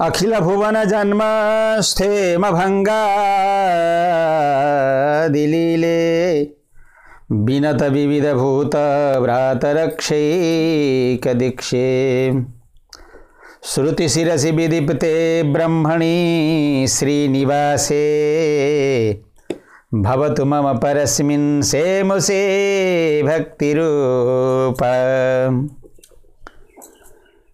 अखिल भुवन जन्म स्थेम भंगा दिलीले बिनत विविध भूत भ्रात रक्षैक दीक्षे श्रुति शिरसि विदीप्ते ब्रह्मणि श्रीनिवासे भवतु मम परस्मिन् सेमुसे भक्तिरूप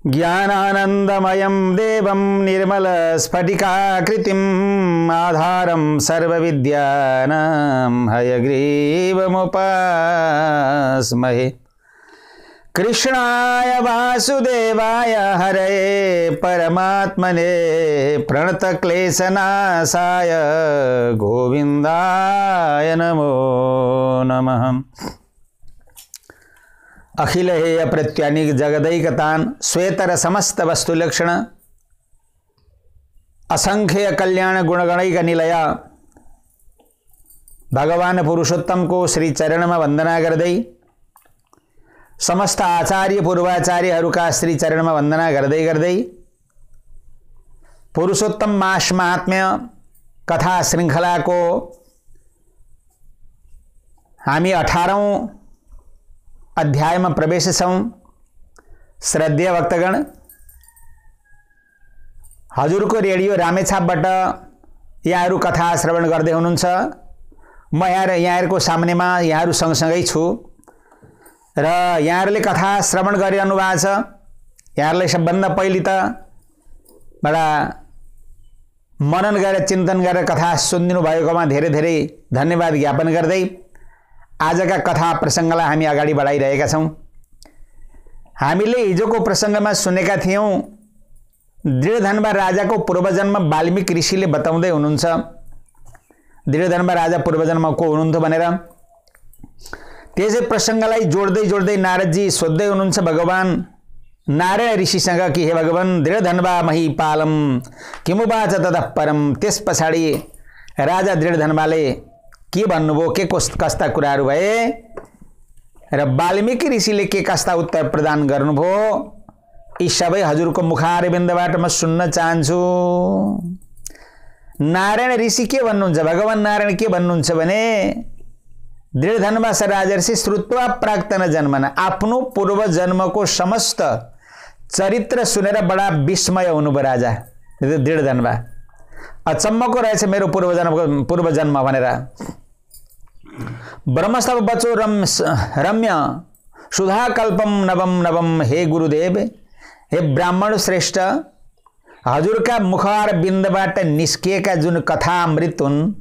ज्ञानानन्दमयं देवं निर्मल स्फटिकाकृतिम् आधारं सर्वविद्यानां हयग्रीवमुपास्महे कृष्णाय वासुदेवाय हरये परमात्मने प्रणतक्लेशनाशाय गोविन्दाय नमो नमः। अखिल हेय प्रत्यानिक जगदैकतान श्वेतर समस्त वस्तुलक्षण असंख्य कल्याण गुणगणैक निलय भगवान पुरुषोत्तम को श्री चरण में वंदना गर्दै समस्त आचार्य पूर्वाचार्यहरूका श्री चरण में वंदना गर्दै गर्दै पुरुषोत्तम मास महात्म्य कथा श्रृंखला को हामी 18औं अध्याय में प्रवेश छौं। श्रद्धेय भक्तगण, हजुर को रेडियो रामेछापबाट यहाँहरू कथा श्रवण गर्दै हुनुहुन्छ। म यहाँहरूको सामनेमा यहाँहरू सँगसँगै छु र यहाँहरूले कथा श्रवण गरिरहनु भएको छ। यहाँहरूलाई सबभन्दा पहिले त बडा मनन गरेर चिन्तन गरेर कथा सुनिदिनु भएकोमा धेरै धेरै धन्यवाद ज्ञापन गर्दै आजका कथा प्रसंगलाई हामी अगाडि बढाइरहेका छौं। हामीले हिजोको प्रसंगमा सुनेका थियौं दृढधन्वा राजाको पूर्वजन्म वाल्मीकि ऋषिले बताउँदै हुनुहुन्छ। दृढधन्वा राजा पूर्वजन्म को हुनुहुन्थ्यो भनेर त्यसै प्रसंगलाई जोड्दै जोड्दै नारदजी सोध्दै हुनुहुन्छ भगवान नारायण ऋषिसँग कि हे भगवान दृढधन्वा महीपालम किमुवाच ततः परम। त्यस पछाडि राजा दृढधन्वाले के भन्नुभयो, के कस्ता कुराहरू भए र वाल्मीकि ऋषिले के कस्ता उत्तर प्रदान गर्नुभयो, यी सबै हजुरको मुखारविन्दबाट म सुन्न चाहन्छु। नारायण ऋषि के भन्नुहुन्छ, भगवान नारायण के भन्नुहुन्छ भने दृढधन्वा राजर्षि श्रुत्वा प्राक्तन जन्मना, आफ्नो पूर्व जन्मको समस्त चरित्र सुनेर बडा विस्मय हुनुभयो राजा दृढधन्वा। अचम्मको रहेछ मेरो पूर्व जन्म भनेर। ब्रह्मस्तव बचो रम्य सुधाकल्पम नवम नवम। हे गुरुदेव, हे ब्राह्मण श्रेष्ठ, हजुरका मुखार बिन्दबाट निस्किएका जुन कथामृत हुन्,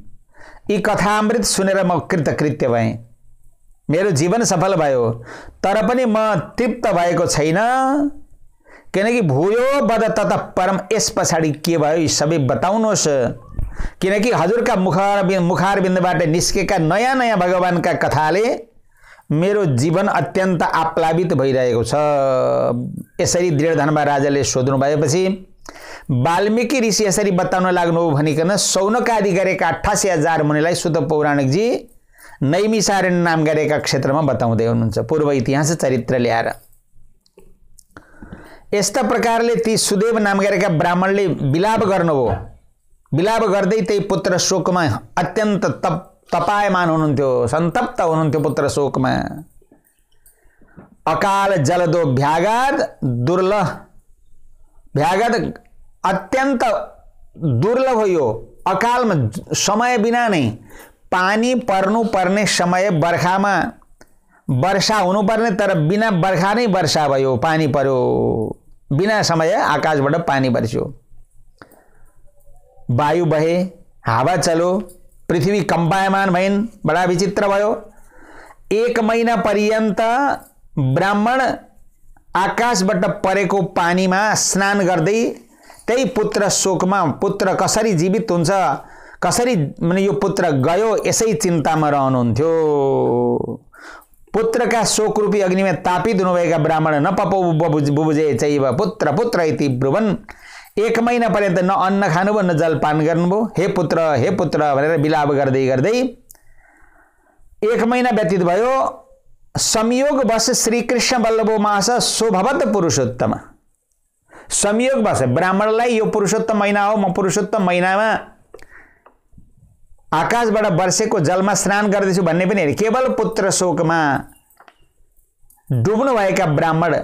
यी कथामृत सुनेर म कृतकृत्य भएँ। मेरो जीवन सफल भयो। तर पनि म तृप्त भएको छैन, किनकि भूयो बद ततः परम। यस पछाडि के भयो यी सबै बताउनुहोस्, किनकि हजुरका मुखार बिन्दबाट निस्केका नयाँ नयाँ भगवानका कथाले मेरो जीवन अत्यन्त आप्लावित भइरहेको छ। यसरी दृढधन्वा राजाले सोध्नु भएपछि वाल्मीकि ऋषि यसरी बताउन लाग्नु भनिकन सौनकादि गरेका 88,000 मुनिलाई सुत पौराणिकजी नैमिसारण्य नाम गरेका क्षेत्रमा बताउँदै हुनुहुन्छ पूर्व इतिहास चरित्र ल्याएर। यस्ता प्रकारले ती सुदेव नाम गरेका ब्राह्मणले विलाप गर्नुभयो। विलाप गर्दै त्यही पुत्र शोकमा अत्यन्त तपायमान हुनुहुन्थ्यो, सन्तप्त हुनुहुन्थ्यो पुत्र शोकमा। अकाल जलदो भ्यागाद दुर्लभ, भ्यागाद अत्यन्त दुर्लभ हो यो। अकालमा समय बिना नै पानी पर्नु पर्ने समय, बर्खामा वर्षा हुनुपर्ने तर बिना बर्खा नै वर्षा भयो, पानी पर्यो, बिना समय आकाशबाट पानी बर्स्यो। वायु बहे, हावा चलो, पृथ्वी कंपायमान भइन्, बडा विचित्र भयो। 1 महिना पर्यन्त ब्राह्मण आकाशबाट परेको पानीमा स्नान गर्दै त्यही पुत्र शोकमा, पुत्र कसरी जीवित हुन्छ, कसरी माने यो पुत्र गयो, यसै चिन्तामा रहनुहुन्थ्यो। पुत्रका शोक रूपी अग्निमा तापित हुनुभएका ब्राह्मण न पपौ बुबुजे चैव पुत्र पुत्र इति ब्रुवन्। 1 महिना पर्यन्त न अन्न खानुभयो न जलपान गर्नुभयो। हे पुत्र भनेर विलाप गर्दै गर्दै 1 महिना व्यतीत भयो। संयोग वश श्री कृष्ण बल्लभो मास शोभवत पुरुषोत्तम। संयोगवश ब्राह्मणलाई यो पुरुषोत्तम महिना हो, म पुरुषोत्तम महिनामा आकाशबाट वर्षेको जलमा स्नान गर्दैछु भन्ने पनि होइन। केवल पुत्र शोकमा डुब्नु भएका ब्राह्मण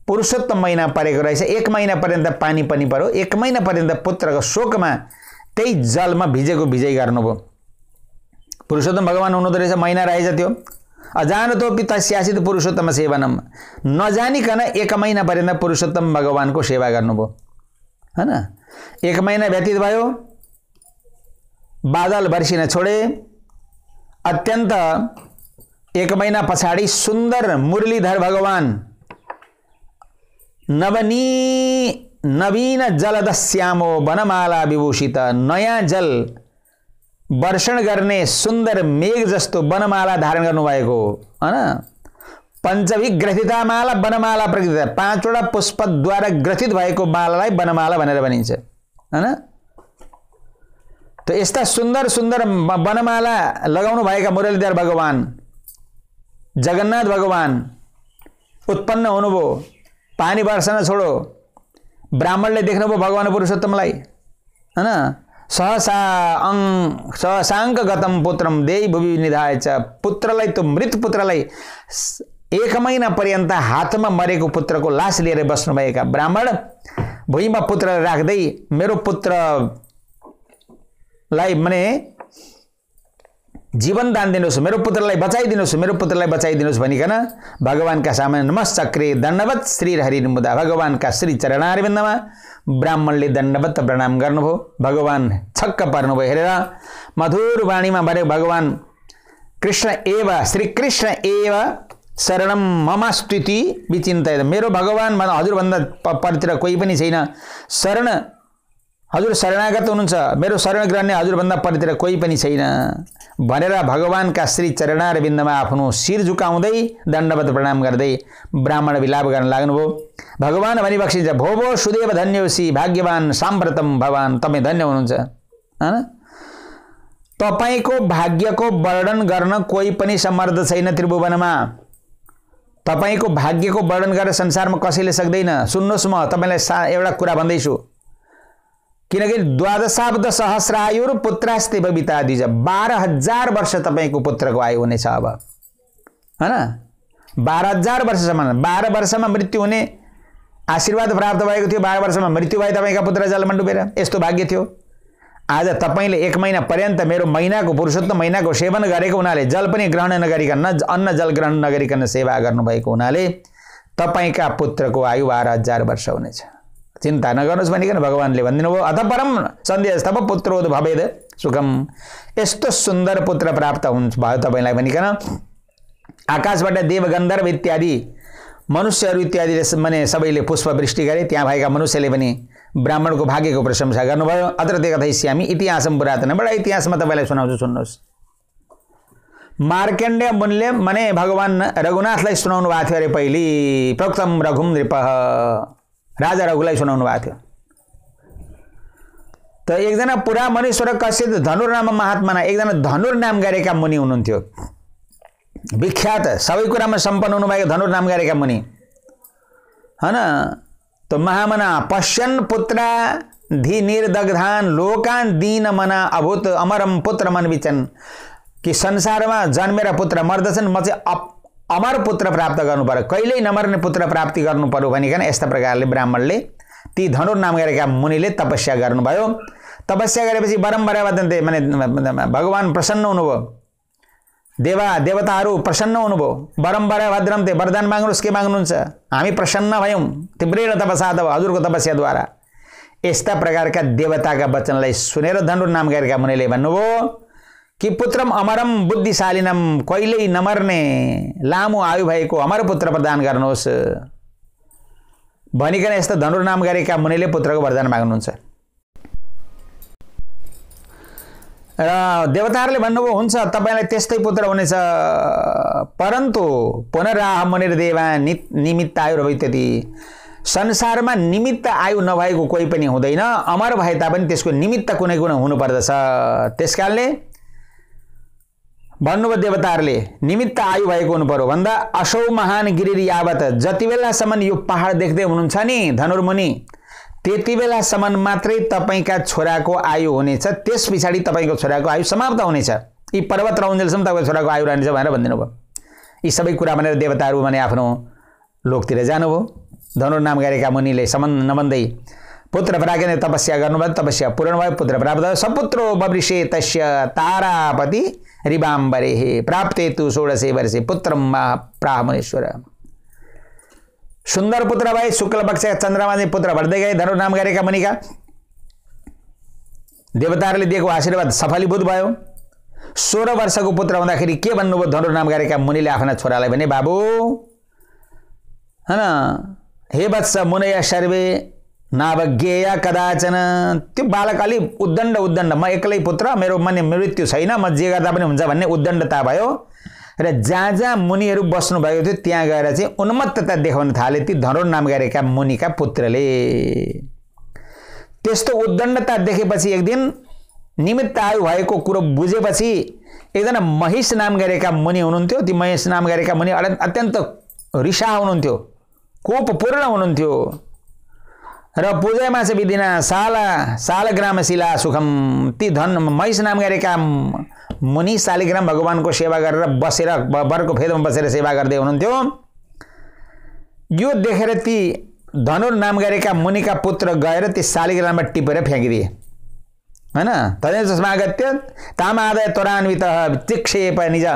पुरुषोत्तम महिना परेको रहेछ, 1 महिना पर्यन्त पानी पनि पर्यो, 1 महिना पर्यन्त पुत्रको शोकमा त्यही जलमा भिजेको भिजै गर्नुभयो। पुरुषोत्तम भगवान हुनुहुँदो रहेछ, महिना रहेछ त्यो। अजानतोपि तस्यासित पुरुषोत्तम सेवनम, नजानिकन 1 महिना पर्यन्त पुरुषोत्तम भगवानको सेवा गर्नुभयो हैन। 1 महिना व्यतीत भयो, बादल वर्षिन छोडे, अत्यन्त 1 महिना पछाडि सुन्दर मुरलीधर भगवान नवीन जलदश्यामो वनमाला विभूषित, नयाँ जल वर्षण गर्ने सुन्दर मेघ जस्तो वनमाला धारण गर्नुभएको हैन। पञ्चविग्रथिता माला वनमाला प्रकृत, 5वटा पुष्पद्वारा ग्रथित भएको मालालाई वनमाला भनेर भनिन्छ हैन। त यस्ता सुन्दर सुन्दर वनमाला लगाउनु भएका मुरलीधर भगवान जगन्नाथ भगवान उत्पन्न हुनुभयो। पानी वर्षन छोडो, ब्राह्मणले देख्नुभयो भगवान पुरुषोत्तमलाई हैन। सहसाङ्क गतम पुत्रम देही भुवि निधाय च, पुत्रलाई त्यो मृत पुत्रलाई 1 महिना पर्यन्त हातमा मरेको पुत्रको लास लिएर बस्नुभएका ब्राह्मण भुइँमा पुत्र राख्दै मेरो पुत्रलाई माने जीवन दान दिनुहोस्, मेरो पुत्रलाई बचाइदिनुहोस्, मेरो पुत्रलाई बचाइदिनुहोस् भनिकन भगवानका सामने नमस्चक्रे दण्डवत श्री हरिमुदा, भगवानका श्री चरणारविन्दमा ब्राह्मणले दण्डवत प्रणाम गर्नुभयो। भगवान छक्क पर्नुभयो हेरेर, मधुर वाणीमा भने भगवान कृष्ण एव श्री कृष्ण एव शरणम ममास्तुति विचिन्तय, मेरो भगवान हजुरभन्दा परतिर कोही पनि छैन, शरण हजुर शरणागत हुनुहुन्छ, मेरो शरण ग्रहण हजुरभन्दा परतिर कोही पनि छैन भनेर भगवानका श्री चरणारविन्दमा आफ्नो शिर झुकाउँदै दण्डवत प्रणाम गर्दै ब्राह्मण विलाप गर्न लाग्नुभयो। भगवान भनी बक्सिन्छ, भो भो सुदेव धन्योसी भाग्यवान साम्प्रतम भगवान, तपाईँ धन्य हुनुहुन्छ हैन। तपाईँको भाग्यको वर्णन गर्न कोही पनि समर्थ छैन त्रिभुवनमा। तपाईँको भाग्यको वर्णन गरेर संसारमा कसैले सक्दैन। सुन्नुहोस्, म तपाईँलाई एउटा कुरा भन्दैछु, किनकि 12 सहस्रायुर पुत्रास्ते बबिता दिज, 12,000 वर्ष तपाईँको पुत्रको आयु हुनेछ अब हैन। 12,000 वर्षसम्म, 12 वर्षमा मृत्यु हुने आशीर्वाद प्राप्त भएको थियो, 12 वर्षमा मृत्यु भयो तपाईँका पुत्र जलमा डुबेर, यस्तो भाग्य थियो। आज तपाईँले 1 महिना पर्यन्त मेरो महिनाको पुरुषोत्तम महिनाको सेवन गरेको हुनाले, जल पनि ग्रहण नगरिकन, अन्न जल ग्रहण नगरिकन सेवा गर्नुभएको हुनाले तपाईँका पुत्रको आयु 12,000 वर्ष हुनेछ, चिन्ता नगर्नुहोस् भनिकन भगवानले भनिदिनु भयो। अथ परम सन्देहस्तव पुत्रोद भवेद सुखम, यस्तो सुन्दर पुत्र प्राप्त हुन्छ भयो तपाईँलाई भनिकन आकाशबाट देव गन्धर्व इत्यादि मनुष्यहरू इत्यादिले माने सबैले पुष्पवृष्टि गरे। त्यहाँ भएका मनुष्यले पनि ब्राह्मणको भाग्यको प्रशंसा गर्नुभयो। अत्र ते कथयिष्यामि इतिहासम पुरातन, बडा इतिहासमा तपाईँलाई सुनाउँछु, सुन्नुहोस्। मार्कण्डेय मुनिले माने भगवान रघुनाथलाई सुनाउनु भएको थियो अरे पहिले, प्रोक्तम रघुम नृपः, राजा रघुलाई सुनाउनु भएको थियो। त एकजना पुरा मनीश्वर कश्यप धनुर नाम महात्मा, एकजना धनुर नाम गरेका मुनि हुनुहुन्थ्यो, विख्यात सबै कुरामा सम्पन्न हुनुभएको धनुर नाम गरेका मुनि हैन। त महामना पश्यन् पुत्रा धि निर्दग्धान लोकान दीन मना अभूत अमरम पुत्र मन विचन, कि संसारमा जन्मेर पुत्र मर्दछन्, म चाहिँ अमर पुत्र प्राप्त गर्नु पर्यो, कहिल्यै नमर्ने पुत्र प्राप्ति गर्नु पर्यो भनिकन यस्ता प्रकारले ब्राह्मणले ती धनुर नाम गरेका मुनिले तपस्या गर्नुभयो। तपस्या गरेपछि बारम्बार माने भगवान प्रसन्न हुनुभयो, देवताहरू प्रसन्न हुनुभयो। बारम्बार भद्रम ते वरदान माग्नुहोस्, के माग्नुहुन्छ, हामी प्रसन्न भयौँ तीव्रेण तपसा तब, हजुरको तपस्याद्वारा। यस्ता प्रकारका देवताका वचनलाई सुनेर धनुर नाम गरेका मुनिले भन्नुभयो कि पुत्रम अमरम बुद्धिशालिनम, कहिल्यै नमर्ने लामो आयु भएको अमर पुत्र प्रदान गर्नुहोस् भनिकन यस्ता धनुर नाम गरेका मुनिले पुत्रको वरदान माग्नुहुन्छ। र देवताहरूले भन्नुभयो हुन्छ तपाईँलाई त्यस्तै पुत्र हुनेछ, परन्तु पुनराह मुनिर्देवा निमित्त आयु रवित्यति, संसारमा निमित्त आयु नभएको कोही पनि हुँदैन, अमर भए तापनि त्यसको निमित्त कुनै कुनै हुनुपर्दछ। त्यसकारणले भन्नुभयो देवताहरूले निमित्त आयु भएको हुनु पर्यो भन्दा असौ महान गिरि यावत, जति बेलासम्म यो पहाड देख्दै हुनुहुन्छ नि धनुर्मुनि, त्यति बेलासम्म मात्रै तपाईँका छोराको आयु हुनेछ, त्यस पछाडि तपाईँको छोराको आयु समाप्त हुनेछ। यी पर्वत रहन्जेलसम्म तपाईँको छोराको आयु रहनेछ भनेर भनिदिनु भयो। यी सबै कुरा भनेर देवताहरू भने आफ्नो लोकतिर जानुभयो। धनुर नाम गरेका मुनिले सम्बन्ध नभन्दै पुत्र प्राज्ञले तपस्या गर्नुभयो, तपस्या पूर्ण भयो, पुत्र प्राप्त भयो। सपुत्रो बवृषे तस्य तारापति रिवाम्बरेः प्राप्ते तु 16 वर्षे पुत्रम प्राह मुनीश्वर। सुन्दर पुत्र भए, शुक्ल पक्षका चन्द्रमा चाहिँ पुत्र भर्दै गए धनुर नाम गरेका मुनिका। देवताहरूले दिएको आशीर्वाद सफलीभूत भयो। 16 वर्षको पुत्र हुँदाखेरि के भन्नुभयो धनुर नाम गरेका मुनिले आफ्ना छोरालाई भने, बाबु हैन, हे वत्स मुनय सर्वे नावज्ञेय कदाचन। त्यो बालक अलि उद्दण्ड म एक्लै पुत्र, मेरो माने मृत्यु छैन, म जे गर्दा पनि हुन्छ भन्ने उद्दण्डता भयो र जहाँ जहाँ मुनिहरू बस्नु भएको थियो त्यहाँ गएर चाहिँ उन्मत्तता देखाउन थाले ती धनुर नाम गरेका मुनिका पुत्रले। त्यस्तो उद्दण्डता देखेपछि एक दिन निमित्त आयु भएको कुरो बुझेपछि एकजना महिष नाम गरेका मुनि हुनुहुन्थ्यो। ती महिष नाम गरेका मुनि अत्यन्त रिसा हुनुहुन्थ्यो, कोपपूर्ण हुनुहुन्थ्यो र पूजयमा चाहिँ विधिना सालग्राम शिला सुखम। ती महिष नाम गरेका मुनि शालिग्राम भगवानको सेवा गरेर बसेर बरको फेदमा बसेर सेवा गर्दै हुनुहुन्थ्यो। यो देखेर ती धनुर नाम गरेका मुनिका पुत्र गएर ती शालिग्राममा टिपेर फ्याँकिदिए हैन। तदेव तस्मागत्य तामादय त्वरान्वितः चिक्षेप निज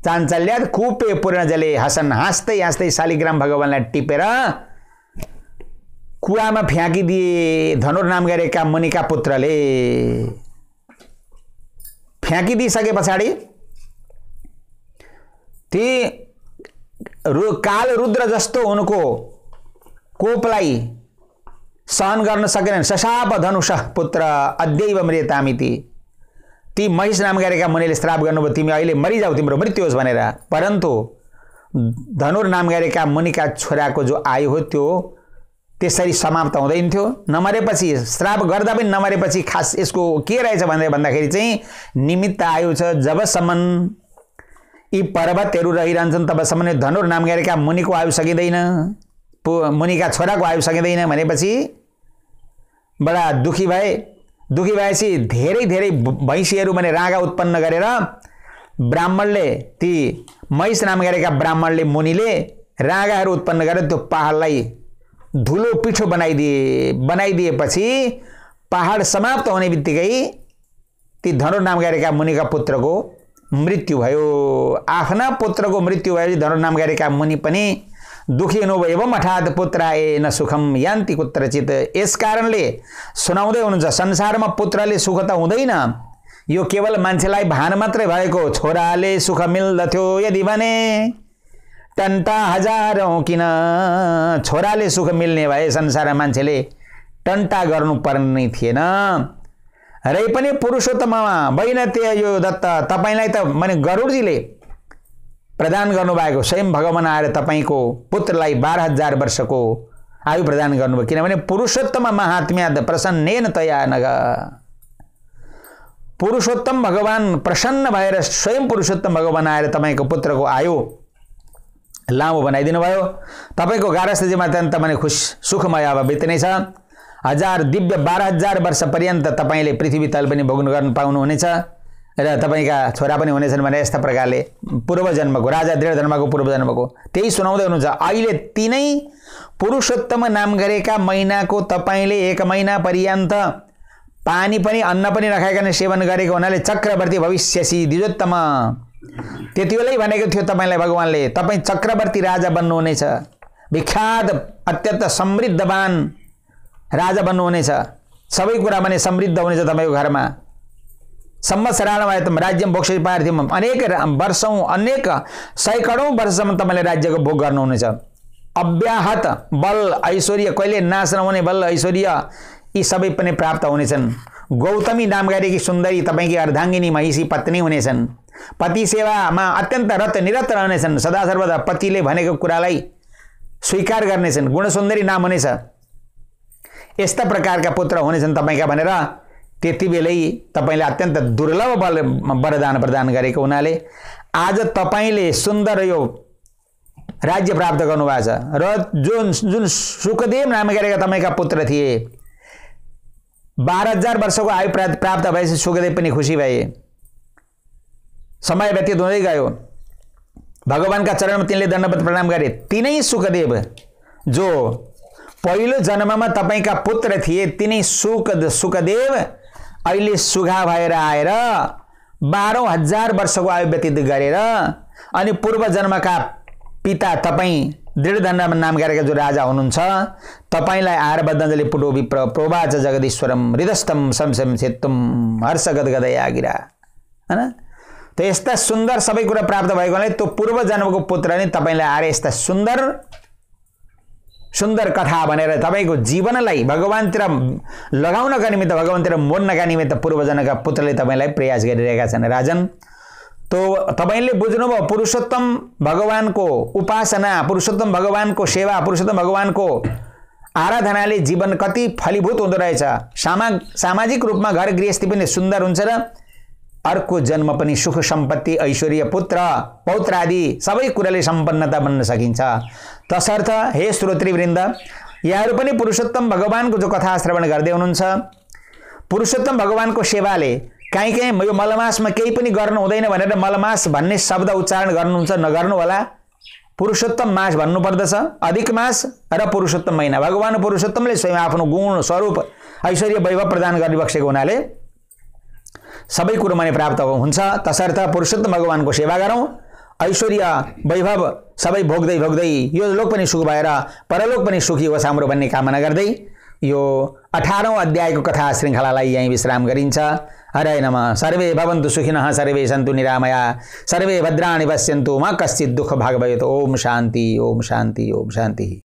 चाञ्चल्यात् कूपे पूर्ण जले हसन। हाँस्दै हाँस्दै शालिग्राम भगवानलाई टिपेर कुवामा फ्याँकिदिए धनुर नाम गरेका मुनिका पुत्रले। फ्याँकिदिइसके पछाडि ती काल रुद्र जस्तो उनको कोपलाई सहन गर्न सकेनन्। शशाप धनुष पुत्र अद्यैव मृतामिति। ती महिष नाम गरेका मुनिले श्राप गर्नुभयो, तिमी अहिले मरिजाऊ, तिम्रो मृत्यु होस् भनेर। परन्तु धनुर नाम गरेका मुनिका छोराको जो आयु हो त्यो त्यसरी समाप्त हुँदैन थियो। नमरेपछि श्राप गर्दा पनि नमरेपछि खास यसको के रहेछ भनेर भन्दाखेरि चाहिँ निमित्त आयु छ। जबसम्म यी पर्वतहरू रहिरहन्छन् तबसम्म धनुर नाम गरेका मुनिको आयु सकिँदैन, मुनिका छोराको आयु सकिँदैन भनेपछि बडा दुखी भए। दुखी भएपछि धेरै धेरै भैँसीहरू भने रागा उत्पन्न गरेर ब्राह्मणले, ती महिष नाम गरेका ब्राह्मणले मुनिले रागाहरू उत्पन्न गरेर त्यो पहाडलाई धुलो पिठो बनाइदिएपछि पहाड समाप्त हुने बित्तिकै ती धनुर नाम गरेका मुनिका पुत्रको मृत्यु भयो। आफ्ना पुत्रको मृत्यु भएपछि धनुर नाम गरेका मुनि पनि दुखी हुनुभयो। एवं अठात् पुत्राय न सुखम यान्ति कुत्रचित। यस कारणले सुनाउँदै हुनुहुन्छ संसारमा पुत्रले सुख त हुँदैन, यो केवल मान्छेलाई भान मात्रै भएको। छोराले सुख मिल्दथ्यो यदि भने टन्टा हजारौं किन। छोराले सुख मिल्ने भए संसारमा मान्छेले टन्टा गर्नुपर्ने थिएन। रै पनि पुरुषोत्तममा वैनत्य यो दत्त, तपाईलाई त माने गरुडजीले प्रदान गर्नुभएको स्वयं भगवान आएर तपाईको पुत्रलाई 12,000 वर्षको आयु प्रदान गर्नुभयो। किनभने पुरुषोत्तम महात्म्याद प्रसन्नेन तया नग। पुरुषोत्तम भगवान प्रसन्न भएर स्वयं पुरुषोत्तम भगवान आएर तपाईको पुत्रको आयु लामो बनाइदिनु भयो। तपाईको गारस्थजीमा अत्यन्त माने खुश सुखमय अब बित्ने छ। 1000 दिव्य 12,000 वर्ष पर्यन्त तपाईले पृथ्वी तल पनि भोग्नु गर्न पाउनुहुनेछ र तपाईका छोरा पनि हुनेछन् भने यस्ता प्रकारले पूर्व जन्मको राजा दृढधर्मको पूर्व जन्मको त्यही सुनाउँदै हुनुहुन्छ। अहिले तिनै पुरुषोत्तम नाम गरेका महिनाको तपाईले 1 महिना पर्यन्त पानी पनि अन्न पनि नखाइकन सेवन गरेको हुनाले चक्रवर्ती भविष्यसी द्विजोत्तम। त्यति बेलै भनेको थियो तपाईलाई भगवानले, तपाई चक्रवर्ती राजा बन्नुहुनेछ, विख्यात अत्यन्त समृद्धवान राजा बन्नुहुनेछ, सबै कुरा भने समृद्ध हुनेछ तपाईको घरमा। संवत्सराण भएतम राज्यम भोक्ष्य पार्थिम। अनेक वर्षौं अनेक सैकडौं वर्षसम्म तपाईले राज्यको भोग गर्नुहुनेछ। अव्याहत बल ऐश्वर्य, कहिले नाश नहुने बल ऐश्वर्य यी सबै पनि प्राप्त हुनेछन्। गौतमी नाम गरेकी सुन्दरी तपाईकी अर्धाङ्गिनी महिषी पत्नी हुनेछन्। पति सेवामा अत्यन्त रत निरत रहनेछन्। सदा सर्वदा पतिले भनेको कुरालाई स्वीकार गर्नेछन्। गुणसुन्दरी नाम हुनेछ। यस्ता प्रकारका पुत्र हुनेछन् तपाईका भनेर त्यति बेलै तपाईले अत्यन्त दुर्लभ वरदान प्रदान गरेको हुनाले आज तपाईले सुन्दर यो राज्य प्राप्त गर्नुभएको छ र जुन सुखदेव नाम गरेका तपाईँका पुत्र थिए 12,000 वर्षको आयु प्राप्त भएपछि सुखदेव पनि खुसी भए। समय व्यतीत हुँदै गयो, भगवानका चरणमा तिनले दण्डवत प्रणाम गरे। तिनै सुखदेव जो पहिलो जन्ममा तपाईँका पुत्र थिए तिनै सुखदेव अहिले सुघा भएर आएर 12,000 वर्षको आयु व्यतीत गरेर अनि पूर्व जन्मका पिता तपाईँ दृढदण्ड नाम गरेका जो राजा हुनुहुन्छ तपाईलाई आएर बद्धाञ्जलि पुटो विप्र प्रोवाच जगदीश्वरम हृदस्थम संशम क्षेत्तम हर्ष गदगदया गिरा, हैन? त यस्ता सुन्दर सबै कुरा प्राप्त भएकोले त्यो पूर्व जन्मको पुत्र नि तपाईलाई आएर यस्ता सुन्दर कथा भनेर तपाईको जीवनलाई भगवानतिर लगाउनका निमित्त भगवानतिर मोड्नका निमित्त पूर्व जन्मका पुत्रले तपाईलाई प्रयास गरिरहेका छन्। राजन, तो तपाईले बुझ्नुभयो पुरुषोत्तम भगवानको उपासना, पुरुषोत्तम भगवानको सेवा, पुरुषोत्तम भगवानको आराधनाले जीवन कति फलीभूत हुँदो रहेछ। सामाजिक रूपमा घर गृहस्थी पनि सुन्दर हुन्छ र अर्को जन्म पनि सुख सम्पत्ति ऐश्वर्य पुत्र पौत्र आदि सबै कुराले सम्पन्नता बन्न सकिन्छ। तसर्थ हे श्रोतृवृन्द, यहाँहरू पनि पुरुषोत्तम भगवानको जो कथा श्रवण गर्दै हुनुहुन्छ, पुरुषोत्तम भगवानको सेवाले कहीँ यो मलमासमा केही पनि गर्नु हुँदैन भनेर मलमास भन्ने शब्द उच्चारण गर्नुहुन्छ नगर्नु होला। पुरुषोत्तम मास भन्नुपर्दछ, अधिक मास र पुरुषोत्तम महिना। भगवान पुरुषोत्तमले स्वयं आफ्नो गुण स्वरूप ऐश्वर्य वैभव प्रदान गर्ने बक्सेको हुनाले सबै कुरो माने प्राप्त हुन्छ। तसर्थ पुरुषोत्तम भगवानको सेवा गरौँ, ऐश्वर्य वैभव सबै भोग्दै भोग्दै यो लोक पनि सुख भएर परलोक पनि सुखी होस् हाम्रो भन्ने कामना गर्दै यो 18औं अध्यायको कथा श्रृङ्खलालाई यही विश्राम गरिन्छ। हरे नमः। सर्वे भवन्तु सुखिनः, सर्वे सन्तु निरामया, सर्वे भद्राणि पश्यन्तु मा कश्चित् दुःख भाग भवेत्। ओम शान्ति, ओम शान्ति, ओम शान्ति।